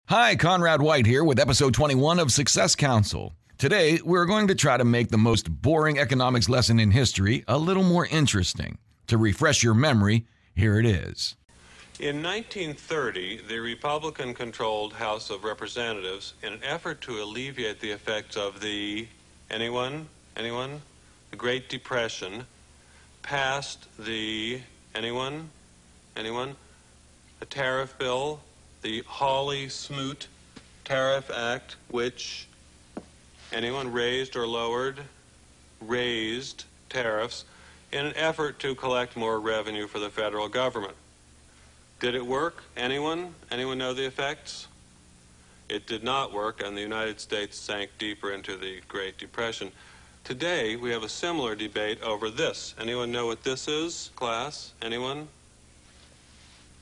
Hi, Conrad White here with episode 21 of Success Council. Today, we're going to try to make the most boring economics lesson in history a little more interesting. To refresh your memory, here it is. In 1930, the Republican-controlled House of Representatives, in an effort to alleviate the effects of the, anyone? The Great Depression, passed the, anyone? A tariff bill, the Hawley-Smoot Tariff Act, which, anyone, raised or lowered? Raised tariffs in an effort to collect more revenue for the federal government. Did it work? Anyone? Anyone know the effects? It did not work, and the United States sank deeper into the Great Depression. Today, we have a similar debate over this. Anyone know what this is, class? Anyone?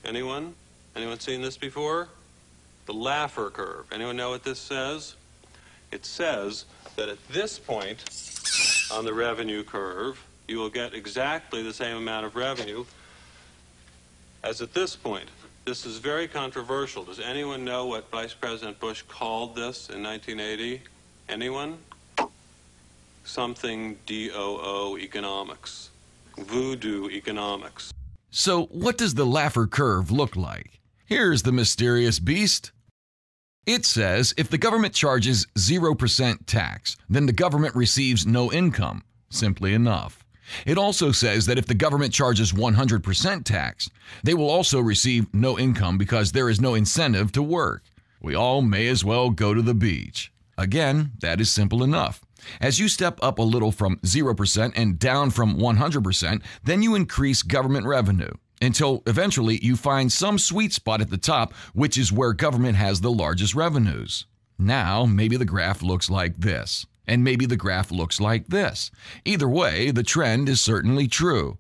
Anyone? Anyone seen this before? The Laffer curve. Anyone know what this says? It says that at this point on the revenue curve, you will get exactly the same amount of revenue as at this point. This is very controversial. Does anyone know what Vice President Bush called this in 1980? Anyone? Something DOO economics. Voodoo economics. So, what does the Laffer curve look like? Here's the mysterious beast. It says if the government charges 0% tax, then the government receives no income. Simply enough. It also says that if the government charges 100% tax, they will also receive no income because there is no incentive to work. We all may as well go to the beach. Again, that is simple enough. As you step up a little from 0% and down from 100%, then you increase government revenue until eventually you find some sweet spot at the top, which is where government has the largest revenues. Now, maybe the graph looks like this, and maybe the graph looks like this. Either way, the trend is certainly true.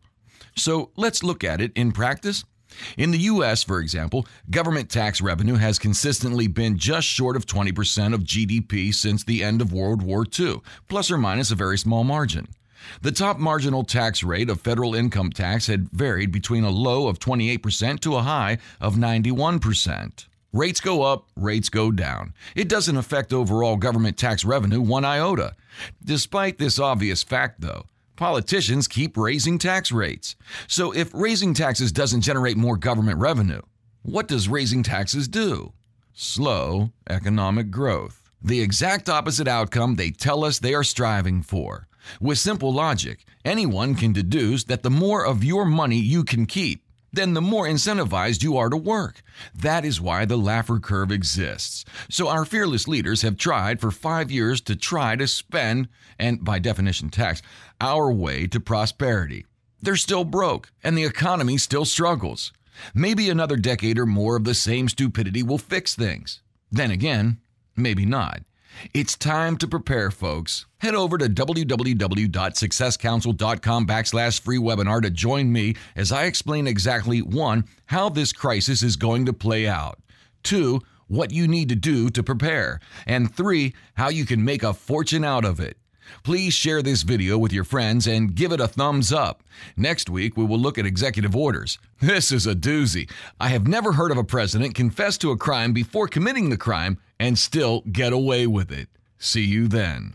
So let's look at it in practice. In the U.S., for example, government tax revenue has consistently been just short of 20% of GDP since the end of World War II, plus or minus a very small margin. The top marginal tax rate of federal income tax had varied between a low of 28% to a high of 91%. Rates go up, rates go down. It doesn't affect overall government tax revenue one iota. Despite this obvious fact, though, politicians keep raising tax rates. So if raising taxes doesn't generate more government revenue, what does raising taxes do? Slow economic growth. The exact opposite outcome they tell us they are striving for. With simple logic, anyone can deduce that the more of your money you can keep, then the more incentivized you are to work. That is why the Laffer curve exists. So our fearless leaders have tried for 5 years to try to spend, and by definition tax, our way to prosperity. They're still broke, and the economy still struggles. Maybe another decade or more of the same stupidity will fix things. Then again, maybe not. It's time to prepare, folks. Head over to www.successcouncil.com/free webinar to join me as I explain exactly 1, how this crisis is going to play out, 2, what you need to do to prepare, and 3, how you can make a fortune out of it. Please share this video with your friends and give it a thumbs up. Next week, we will look at executive orders. This is a doozy. I have never heard of a president confess to a crime before committing the crime and still get away with it. See you then.